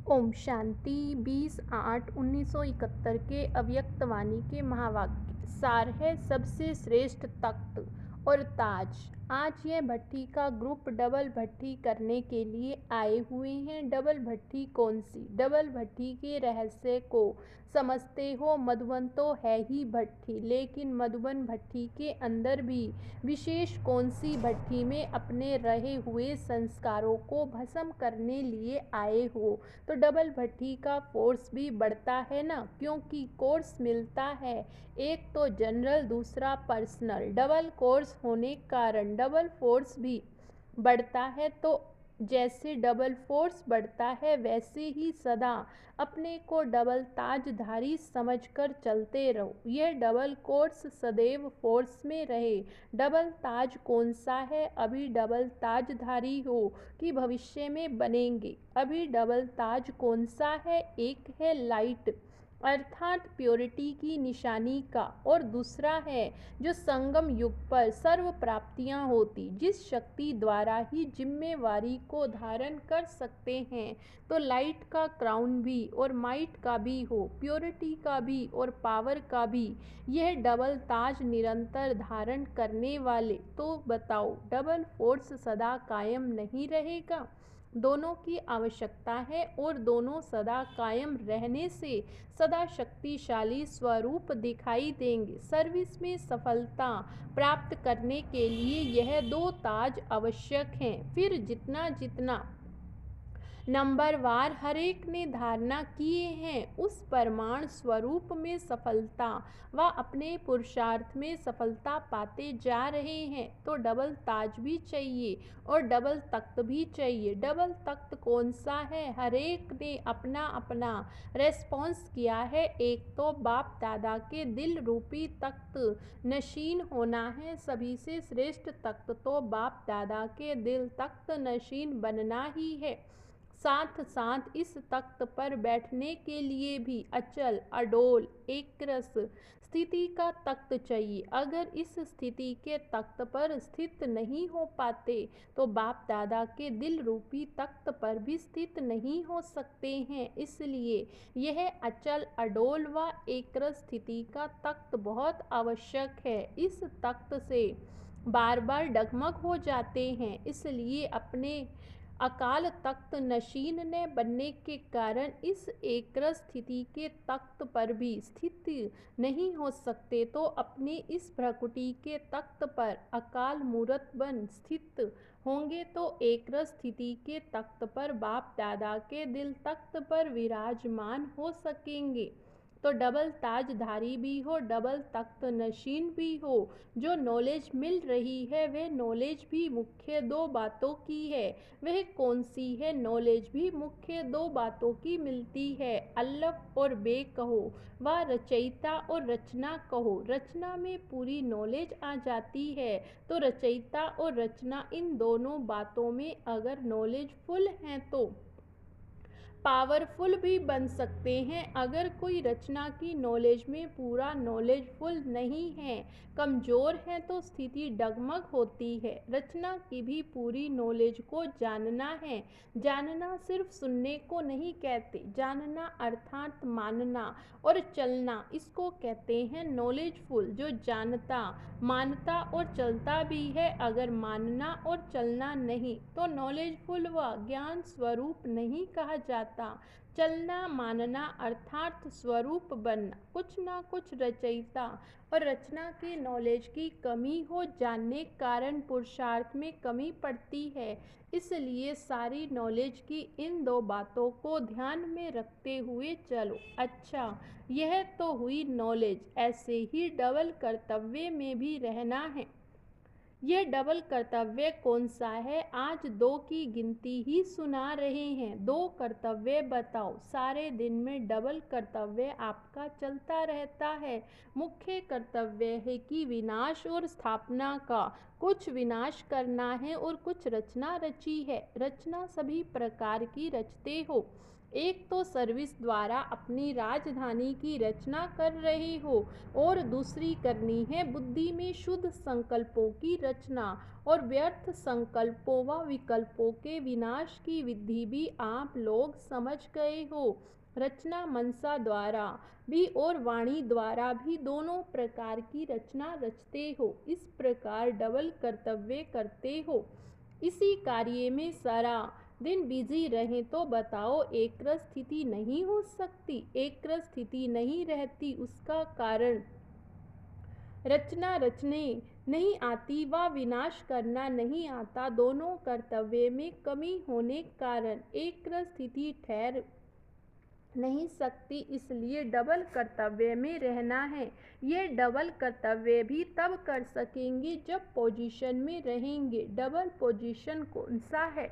ओम शांति। 20/8/1971 के अव्यक्तवाणी के महावाक्य सार है सबसे श्रेष्ठ तख्त और ताज। आज यह भट्ठी का ग्रुप डबल भट्ठी करने के लिए आए हुए हैं। डबल भट्ठी कौन सी? डबल भट्ठी के रहस्य को समझते हो? मधुबन तो है ही भट्ठी, लेकिन मधुबन भट्ठी के अंदर भी विशेष कौन सी भट्ठी में अपने रहे हुए संस्कारों को भस्म करने लिए आए हो? तो डबल भट्ठी का फोर्स भी बढ़ता है ना, क्योंकि कोर्स मिलता है, एक तो जनरल दूसरा पर्सनल। डबल कोर्स होने कारण डबल फोर्स भी बढ़ता है। तो जैसे डबल फोर्स बढ़ता है वैसे ही सदा अपने को डबल ताजधारी समझकर चलते रहो। यह डबल कोर्स सदैव फोर्स में रहे। डबल ताज कौन सा है? अभी डबल ताजधारी हो कि भविष्य में बनेंगे? अभी डबल ताज कौन सा है? एक है लाइट अर्थात प्योरिटी की निशानी का, और दूसरा है जो संगम युग पर सर्व प्राप्तियां होती, जिस शक्ति द्वारा ही जिम्मेवारी को धारण कर सकते हैं। तो लाइट का क्राउन भी और माइट का भी हो, प्योरिटी का भी और पावर का भी, यह डबल ताज निरंतर धारण करने वाले। तो बताओ, डबल फोर्स सदा कायम नहीं रहेगा? दोनों की आवश्यकता है, और दोनों सदा कायम रहने से सदा शक्तिशाली स्वरूप दिखाई देंगे। सर्विस में सफलता प्राप्त करने के लिए यह दो ताज आवश्यक हैं। फिर जितना जितना नंबरवार हरेक ने धारणा किए हैं, उस परमाणु स्वरूप में सफलता व अपने पुरुषार्थ में सफलता पाते जा रहे हैं। तो डबल ताज भी चाहिए और डबल तख्त भी चाहिए। डबल तख्त कौन सा है? हरेक ने अपना अपना रेस्पॉन्स किया है। एक तो बाप दादा के दिल रूपी तख्त नशीन होना है। सभी से श्रेष्ठ तख्त तो बाप दादा के दिल तख्त नशीन बनना ही है। साथ साथ इस तख्त पर बैठने के लिए भी अचल अडोल एकरस स्थिति का तख्त चाहिए। अगर इस स्थिति के तख्त पर स्थित नहीं हो पाते तो बाप दादा के दिल रूपी तख्त पर भी स्थित नहीं हो सकते हैं। इसलिए यह अचल अडोल व एकरस स्थिति का तख्त बहुत आवश्यक है। इस तख्त से बार बार डगमग हो जाते हैं, इसलिए अपने अकाल तख्त नशीन ने बनने के कारण इस एकरस स्थिति के तख्त पर भी स्थित नहीं हो सकते। तो अपने इस प्रकृति के तख्त पर अकाल मूर्त बन स्थित होंगे तो एकरस स्थिति के तख्त पर बाप दादा के दिल तख्त पर विराजमान हो सकेंगे। तो डबल ताजधारी भी हो, डबल तख्त नशीन भी हो। जो नॉलेज मिल रही है वह नॉलेज भी मुख्य दो बातों की है। वह कौन सी है? नॉलेज भी मुख्य दो बातों की मिलती है। अल्लफ और बे कहो व रचयिता और रचना कहो। रचना में पूरी नॉलेज आ जाती है। तो रचयिता और रचना, इन दोनों बातों में अगर नॉलेज फुल है तो पावरफुल भी बन सकते हैं। अगर कोई रचना की नॉलेज में पूरा नॉलेजफुल नहीं है, कमज़ोर है, तो स्थिति डगमग होती है। रचना की भी पूरी नॉलेज को जानना है। जानना सिर्फ सुनने को नहीं कहते, जानना अर्थात मानना और चलना, इसको कहते हैं नॉलेजफुल। जो जानता मानता और चलता भी है, अगर मानना और चलना नहीं तो नॉलेजफुल व ज्ञान स्वरूप नहीं कहा जाता। चलना मानना अर्थात स्वरूप बनना। कुछ ना कुछ रचयिता और रचना की नॉलेज की कमी हो जानने कारण पुरुषार्थ में कमी पड़ती है। इसलिए सारी नॉलेज की इन दो बातों को ध्यान में रखते हुए चलो। अच्छा, यह तो हुई नॉलेज। ऐसे ही डबल कर्तव्य में भी रहना है। यह डबल कर्तव्य कौन सा है? आज दो की गिनती ही सुना रहे हैं। दो कर्तव्य बताओ। सारे दिन में डबल कर्तव्य आपका चलता रहता है। मुख्य कर्तव्य है कि विनाश और स्थापना का। कुछ विनाश करना है और कुछ रचना रची है। रचना सभी प्रकार की रचते हो। एक तो सर्विस द्वारा अपनी राजधानी की रचना कर रहे हो और दूसरी करनी है बुद्धि में शुद्ध संकल्पों की रचना, और व्यर्थ संकल्पों व विकल्पों के विनाश की विधि भी आप लोग समझ गए हो। रचना मनसा द्वारा भी और वाणी द्वारा भी दोनों प्रकार की रचना रचते हो। इस प्रकार डबल कर्तव्य करते हो। इसी कार्य में सारा दिन बिजी रहें तो बताओ एकरस स्थिति नहीं हो सकती। एकरस स्थिति नहीं रहती, उसका कारण रचना रचने नहीं आती व विनाश करना नहीं आता। दोनों कर्तव्य में कमी होने कारण एकरस स्थिति ठहर नहीं सकती, इसलिए डबल कर्तव्य में रहना है। ये डबल कर्तव्य भी तब कर सकेंगे जब पोजीशन में रहेंगे। डबल पोजीशन कौन सा है?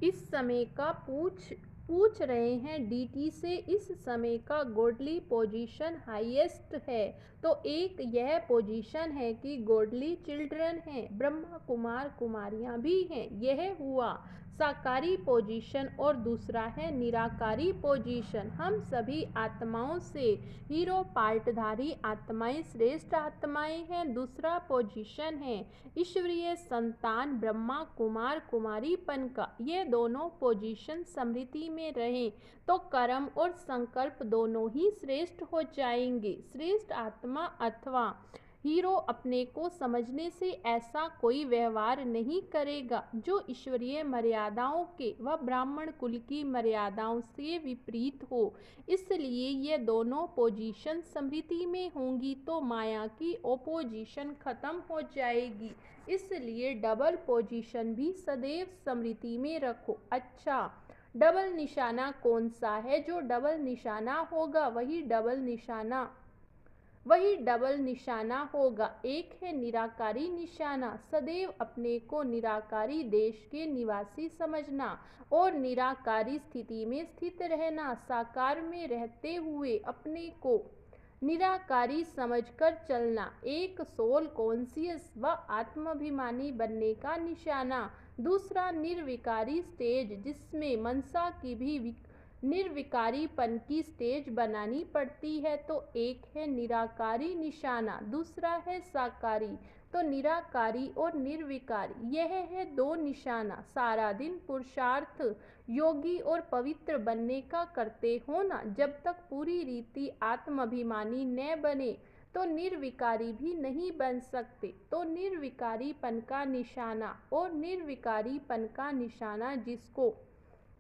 इस समय का पूछ रहे हैं डीटी से। इस समय का गॉडली पोजीशन हाईएस्ट है। तो एक यह पोजीशन है कि गॉडली चिल्ड्रन हैं, ब्रह्मा कुमार कुमारियां भी हैं, यह हुआ साकारी पोजीशन। और दूसरा है निराकारी पोजीशन। हम सभी आत्माओं से हीरो पार्टधारी आत्माएं श्रेष्ठ आत्माएं हैं। दूसरा पोजीशन है ईश्वरीय संतान ब्रह्मा कुमार कुमारीपन का। ये दोनों पोजीशन स्मृति में रहें तो कर्म और संकल्प दोनों ही श्रेष्ठ हो जाएंगे। श्रेष्ठ आत्मा अथवा हीरो अपने को समझने से ऐसा कोई व्यवहार नहीं करेगा जो ईश्वरीय मर्यादाओं के व ब्राह्मण कुल की मर्यादाओं से विपरीत हो। इसलिए ये दोनों पोजीशन स्मृति में होंगी तो माया की ओपोजिशन खत्म हो जाएगी। इसलिए डबल पोजीशन भी सदैव स्मृति में रखो। अच्छा, डबल निशाना कौन सा है? जो डबल निशाना होगा वही डबल निशाना होगा। एक है निराकारी निशाना, सदैव अपने को निराकारी देश के निवासी समझना और निराकारी स्थिति में स्थित रहना। साकार में रहते हुए अपने को निराकारी समझकर चलना एक सोल कॉन्शियस व आत्माभिमानी बनने का निशाना। दूसरा निर्विकारी स्टेज, जिसमें मनसा की भी निर्विकारीपन की स्टेज बनानी पड़ती है। तो एक है निराकारी निशाना, दूसरा है साकारी। तो निराकारी और निर्विकारी यह है दो निशाना। सारा दिन पुरुषार्थ योगी और पवित्र बनने का करते हो ना, जब तक पूरी रीति आत्माभिमानी न बने तो निर्विकारी भी नहीं बन सकते। तो निर्विकारीपन का निशाना और निर्विकारीपन का निशाना जिसको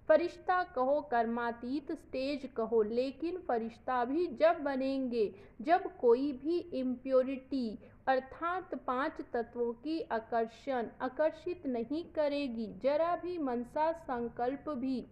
फरिश्ता कहो, कर्मातीत स्टेज कहो, लेकिन फरिश्ता भी जब बनेंगे जब कोई भी इम्प्योरिटी अर्थात 5 तत्वों की आकर्षित नहीं करेगी। जरा भी मनसा संकल्प भी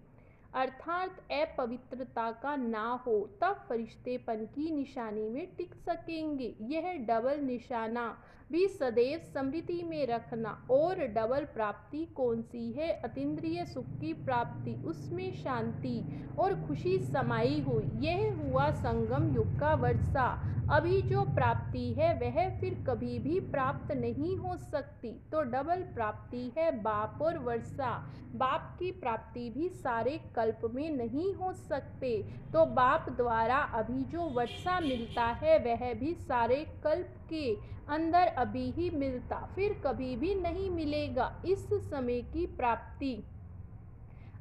अर्थात अपवित्रता का ना हो, तब फरिश्तेपन की निशानी में टिक सकेंगे। यह डबल निशाना भी सदैव स्मृति में रखना। और डबल प्राप्ति कौन सी है? अतीन्द्रिय सुख की प्राप्ति, उसमें शांति और खुशी समाई हुई। यह हुआ संगम युग का वर्षा। अभी जो प्राप्ति है वह फिर कभी भी प्राप्त नहीं हो सकती। तो डबल प्राप्ति है बाप और वर्षा। बाप की प्राप्ति भी सारे कल्प में नहीं हो सकते। तो बाप द्वारा अभी जो वर्षा मिलता है वह भी सारे कल्प के अंदर अभी ही मिलता, फिर कभी भी नहीं मिलेगा। इस समय की प्राप्ति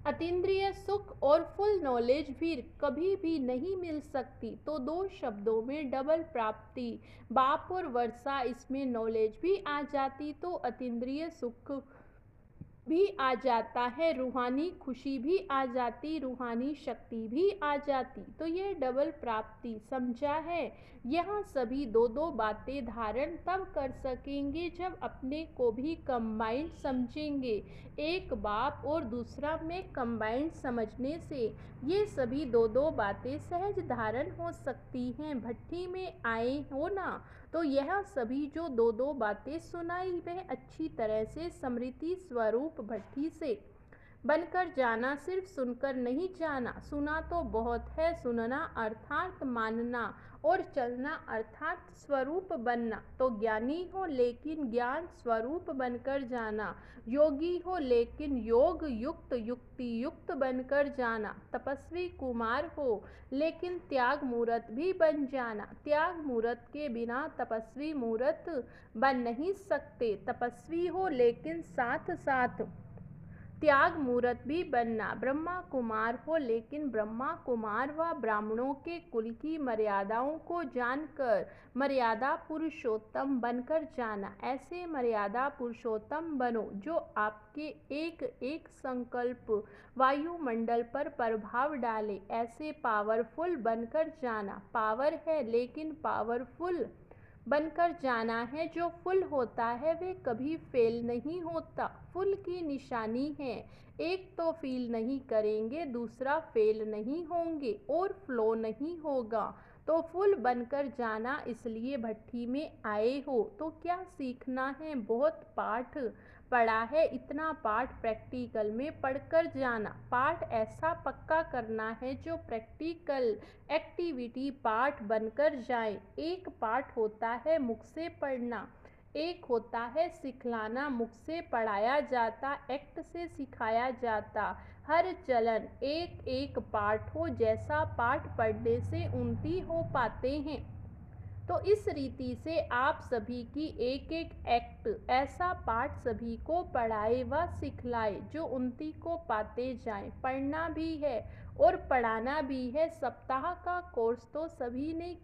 अतीन्द्रिय सुख और फुल नॉलेज भी कभी भी नहीं मिल सकती। तो दो शब्दों में डबल प्राप्ति बाप और वर्षा, इसमें नॉलेज भी आ जाती तो अतीन्द्रिय सुख भी आ जाता है, रूहानी खुशी भी आ जाती, रूहानी शक्ति भी आ जाती। तो ये डबल प्राप्ति समझा है। यहाँ सभी दो दो बातें धारण तब कर सकेंगे जब अपने को भी कंबाइंड समझेंगे। एक बाप और दूसरा में कंबाइंड समझने से ये सभी दो दो बातें सहज धारण हो सकती हैं। भट्टी में आए हो ना, तो यह सभी जो दो दो बातें सुनाई वह अच्छी तरह से स्मृति स्वरूप भट्टी से बनकर जाना सिर्फ सुनकर नहीं जाना, सुना तो बहुत है, सुनना अर्थात मानना, और चलना अर्थात स्वरूप बनना। तो ज्ञानी हो लेकिन ज्ञान स्वरूप बनकर जाना, योगी हो लेकिन योग युक्त युक्ति युक्त बनकर जाना, तपस्वी कुमार हो लेकिन त्याग मूरत भी बन जाना, त्याग मूरत के बिना तपस्वी मूरत बन नहीं सकते, तपस्वी हो लेकिन साथ साथ त्याग मूरत भी बनना, ब्रह्मा कुमार हो लेकिन ब्रह्मा कुमार व ब्राह्मणों के कुल की मर्यादाओं को जानकर मर्यादा पुरुषोत्तम बनकर जाना। ऐसे मर्यादा पुरुषोत्तम बनो जो आपके एक एक संकल्प वायुमंडल पर प्रभाव डाले, ऐसे पावरफुल बनकर जाना। पावर है लेकिन पावरफुल बनकर जाना है। जो फुल होता है वे कभी फेल नहीं होता। फुल की निशानी है, एक तो फील नहीं करेंगे, दूसरा फेल नहीं होंगे और फ्लो नहीं होगा। तो फुल बनकर जाना इसलिए भट्ठी में आए हो। तो क्या सीखना है? बहुत पाठ पढ़ा है, इतना पाठ प्रैक्टिकल में पढ़कर जाना। पाठ ऐसा पक्का करना है जो प्रैक्टिकल एक्टिविटी पाठ बनकर जाए। एक पाठ होता है मुख से पढ़ना, एक होता है सिखलाना। मुख से पढ़ाया जाता, एक्ट से सिखाया जाता। हर चलन एक एक पाठ हो, जैसा पाठ पढ़ने से उन्नति हो पाते हैं। तो इस रीति से आप सभी की एक एक एक्ट ऐसा पाठ सभी को पढ़ाए व सिखलाए जो उन्नति को पाते जाएं। पढ़ना भी है और पढ़ाना भी है। सप्ताह का कोर्स तो सभी ने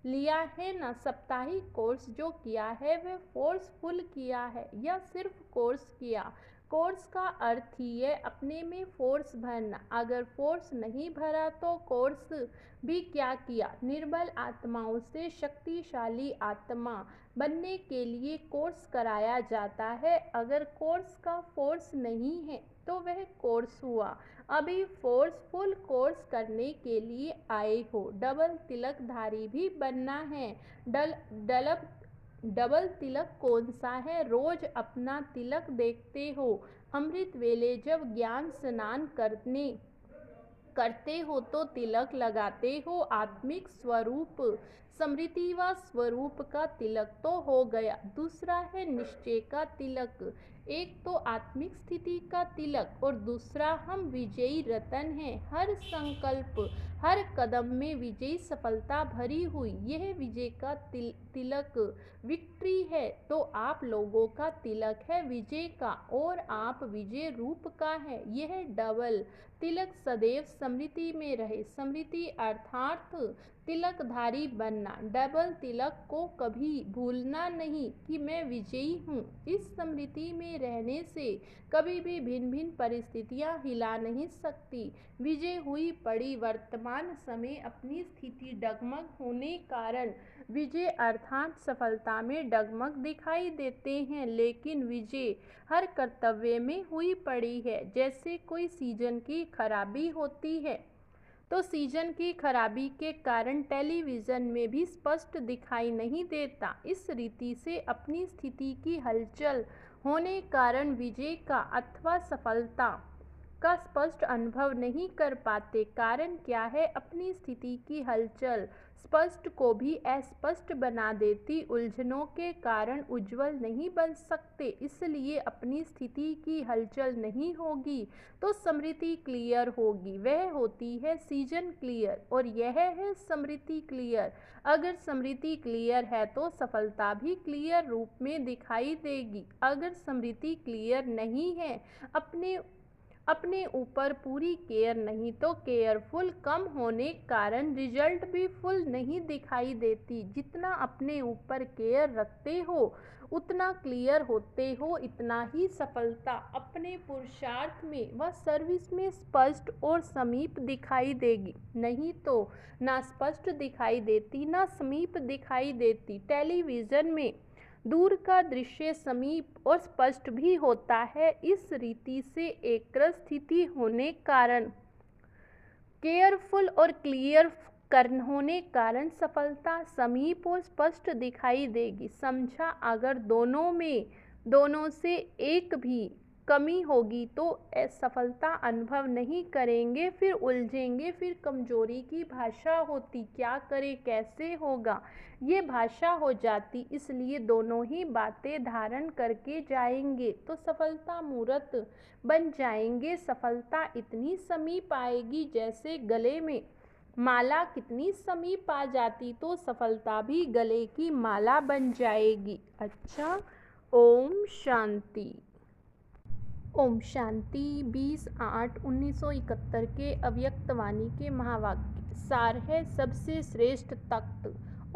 लिया है ना। साप्ताहिक कोर्स जो किया है वह फोर्सफुल किया है या सिर्फ कोर्स किया। कोर्स का अर्थ ही है अपने में फोर्स भरना। अगर फोर्स नहीं भरा तो कोर्स भी क्या किया। निर्बल आत्माओं से शक्तिशाली आत्मा बनने के लिए कोर्स कराया जाता है। अगर कोर्स का फोर्स नहीं है तो वह कोर्स हुआ। अभी फोर्सफुल कोर्स करने के लिए आए हो। डबल तिलकधारी भी बनना है। डबल तिलक कौन सा है? रोज अपना तिलक देखते हो। अमृत वेले जब ज्ञान स्नान करते हो तो तिलक लगाते हो। आत्मिक स्वरूप स्मृति व स्वरूप का तिलक तो हो गया। दूसरा है निश्चय का तिलक। एक तो आत्मिक स्थिति का तिलक और दूसरा हम विजयी रतन हैं। हर संकल्प हर कदम में विजयी सफलता भरी हुई। यह विजय का तिलक विक्ट्री है। तो आप लोगों का तिलक है विजय का और आप विजय रूप का है। यह डबल तिलक सदैव स्मृति में रहे। स्मृति अर्थात तिलकधारी बनना। डबल तिलक को कभी भूलना नहीं कि मैं विजयी हूँ। इस स्मृति में रहने से कभी भी भिन्न भिन्न परिस्थितियाँ हिला नहीं सकती। विजय हुई पड़ी वर्तमान समय अपनी स्थिति डगमग होने कारण विजय अर्थात सफलता में डगमग दिखाई देते हैं, लेकिन विजय हर कर्तव्य में हुई पड़ी है। जैसे कोई सीजन की खराबी होती है तो सीजन की खराबी के कारण टेलीविज़न में भी स्पष्ट दिखाई नहीं देता। इस रीति से अपनी स्थिति की हलचल होने कारण विजय का अथवा सफलता का स्पष्ट अनुभव नहीं कर पाते। कारण क्या है? अपनी स्थिति की हलचल स्पष्ट को भी अस्पष्ट बना देती। उलझनों के कारण उज्जवल नहीं बन सकते। इसलिए अपनी स्थिति की हलचल नहीं होगी तो स्मृति क्लियर होगी। वह होती है सीजन क्लियर और यह है स्मृति क्लियर। अगर स्मृति क्लियर है तो सफलता भी क्लियर रूप में दिखाई देगी। अगर स्मृति क्लियर नहीं है, अपने ऊपर पूरी केयर नहीं तो केयरफुल कम होने कारण रिजल्ट भी फुल नहीं दिखाई देती। जितना अपने ऊपर केयर रखते हो उतना क्लियर होते हो, इतना ही सफलता अपने पुरुषार्थ में व सर्विस में स्पष्ट और समीप दिखाई देगी। नहीं तो ना स्पष्ट दिखाई देती ना समीप दिखाई देती। टेलीविज़न में दूर का दृश्य समीप और स्पष्ट भी होता है। इस रीति से एक स्थिति होने कारण केयरफुल और क्लियर होने कारण सफलता समीप और स्पष्ट दिखाई देगी। समझा? अगर दोनों से एक भी कमी होगी तो सफलता अनुभव नहीं करेंगे, फिर उलझेंगे, फिर कमजोरी की भाषा होती, क्या करे कैसे होगा, ये भाषा हो जाती। इसलिए दोनों ही बातें धारण करके जाएंगे तो सफलता मूर्त बन जाएंगे। सफलता इतनी समीप आएगी जैसे गले में माला कितनी समीप आ जाती, तो सफलता भी गले की माला बन जाएगी। अच्छा, ओम शांति। ओम शांति। 20/8/1971 के अव्यक्तवाणी के महावाक्य सार है सबसे श्रेष्ठ तख्त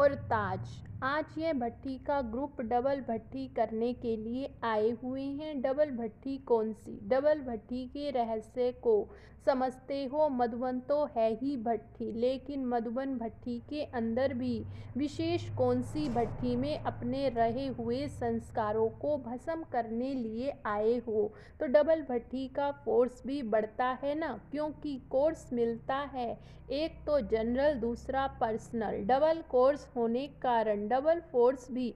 और ताज। आज यह भट्टी का ग्रुप डबल भट्टी करने के लिए आए हुए हैं। डबल भट्टी कौन सी? डबल भट्टी के रहस्य को समझते हो? मधुबन तो है ही भट्टी, लेकिन मधुबन भट्टी के अंदर भी विशेष कौन सी भट्टी में अपने रहे हुए संस्कारों को भस्म करने लिए आए हो? तो डबल भट्टी का फोर्स भी बढ़ता है ना, क्योंकि कोर्स मिलता है, एक तो जनरल दूसरा पर्सनल। डबल कोर्स होने कारण डबल फोर्स भी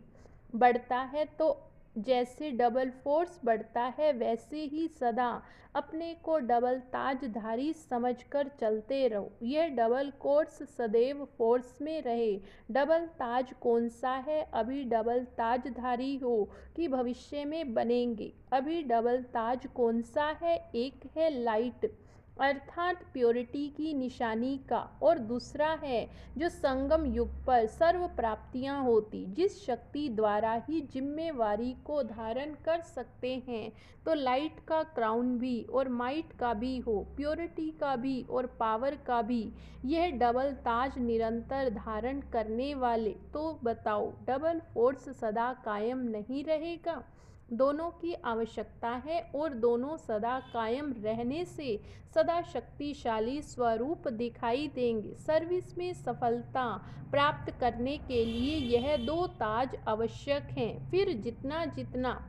बढ़ता है। तो जैसे डबल फोर्स बढ़ता है वैसे ही सदा अपने को डबल ताजधारी समझकर चलते रहो। यह डबल कोर्स सदैव फोर्स में रहे। डबल ताज कौन सा है? अभी डबल ताजधारी हो कि भविष्य में बनेंगे? अभी डबल ताज कौन सा है? एक है लाइट अर्थात प्योरिटी की निशानी का, और दूसरा है जो संगम युग पर सर्व प्राप्तियां होती, जिस शक्ति द्वारा ही जिम्मेवारी को धारण कर सकते हैं। तो लाइट का क्राउन भी और माइट का भी हो, प्योरिटी का भी और पावर का भी, यह डबल ताज निरंतर धारण करने वाले। तो बताओ डबल फोर्स सदा कायम नहीं रहेगा? दोनों की आवश्यकता है, और दोनों सदा कायम रहने से सदा शक्तिशाली स्वरूप दिखाई देंगे। सर्विस में सफलता प्राप्त करने के लिए यह दो ताज आवश्यक हैं। फिर जितना जितना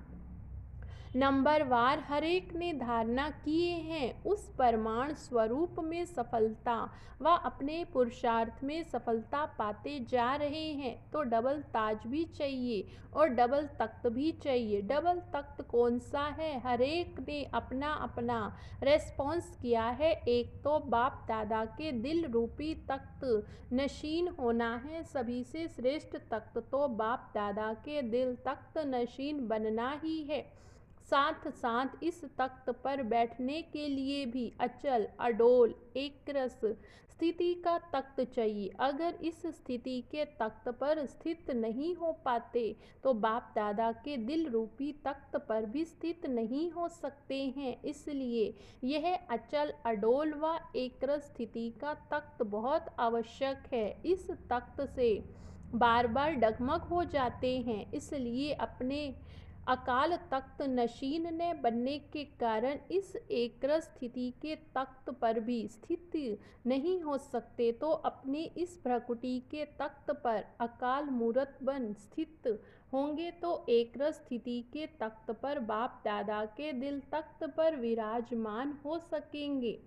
नंबरवार हरेक ने धारणा किए हैं, उस परमाणु स्वरूप में सफलता व अपने पुरुषार्थ में सफलता पाते जा रहे हैं। तो डबल ताज भी चाहिए और डबल तख्त भी चाहिए। डबल तख्त कौन सा है? हरेक ने अपना अपना रेस्पॉन्स किया है। एक तो बाप दादा के दिल रूपी तख्त नशीन होना है। सभी से श्रेष्ठ तख्त तो बाप दादा के दिल तख्त नशीन बनना ही है। साथ साथ इस तख्त पर बैठने के लिए भी अचल अडोल एक रस स्थिति का तख्त चाहिए। अगर इस स्थिति के तख्त पर स्थित नहीं हो पाते तो बाप दादा के दिल रूपी तख्त पर भी स्थित नहीं हो सकते हैं। इसलिए यह अचल अडोल व एकरस स्थिति का तख्त बहुत आवश्यक है। इस तख्त से बार बार डगमग हो जाते हैं, इसलिए अपने अकाल तख्त नशीन न बनने के कारण इस एकरस स्थिति के तख्त पर भी स्थित नहीं हो सकते। तो अपने इस भ्रकुटी के तख्त पर अकाल मूर्त बन स्थित होंगे तो एकरस स्थिति के तख्त पर बाप दादा के दिल तख्त पर विराजमान हो सकेंगे।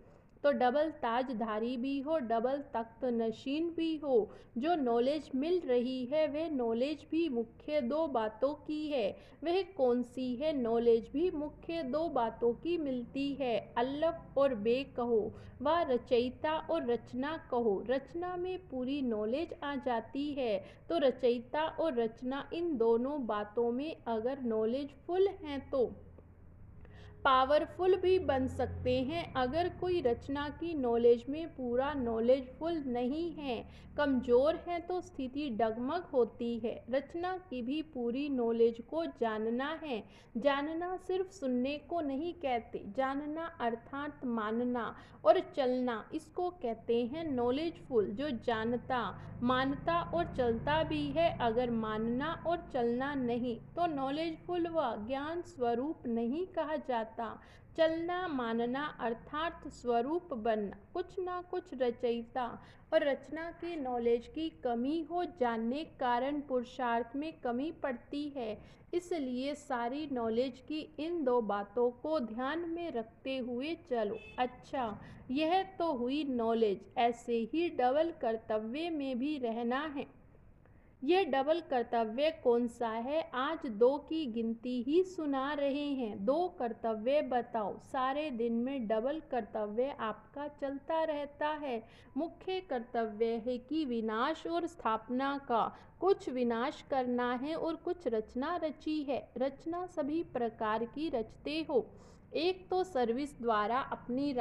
तो डबल ताजधारी भी हो, डबल तख्त नशीन भी हो। जो नॉलेज मिल रही है वह नॉलेज भी मुख्य दो बातों की है। वह कौन सी है? नॉलेज भी मुख्य दो बातों की मिलती है, अल्लफ और बे कहो व रचयिता और रचना कहो। रचना में पूरी नॉलेज आ जाती है, तो रचयिता और रचना इन दोनों बातों में अगर नॉलेज फुल हैं तो पावरफुल भी बन सकते हैं। अगर कोई रचना की नॉलेज में पूरा नॉलेजफुल नहीं है, कमज़ोर है, तो स्थिति डगमग होती है। रचना की भी पूरी नॉलेज को जानना है। जानना सिर्फ सुनने को नहीं कहते, जानना अर्थात मानना और चलना, इसको कहते हैं नॉलेजफुल। जो जानता मानता और चलता भी है, अगर मानना और चलना नहीं तो नॉलेजफुल व ज्ञान स्वरूप नहीं कहा जाता। चलना मानना अर्थात स्वरूप बनना। कुछ ना कुछ रचयिता और रचना की नॉलेज की कमी हो जानने कारण पुरुषार्थ में कमी पड़ती है। इसलिए सारी नॉलेज की इन दो बातों को ध्यान में रखते हुए चलो। अच्छा, यह तो हुई नॉलेज। ऐसे ही डबल कर्तव्य में भी रहना है। ये डबल कर्तव्य कौन सा है? आज 2 की गिनती ही सुना रहे हैं। 2 कर्तव्य बताओ। सारे दिन में डबल कर्तव्य आपका चलता रहता है। मुख्य कर्तव्य है कि विनाश और स्थापना का। कुछ विनाश करना है और कुछ रचना रची है। रचना सभी प्रकार की रचते हो। एक तो सर्विस द्वारा अपनी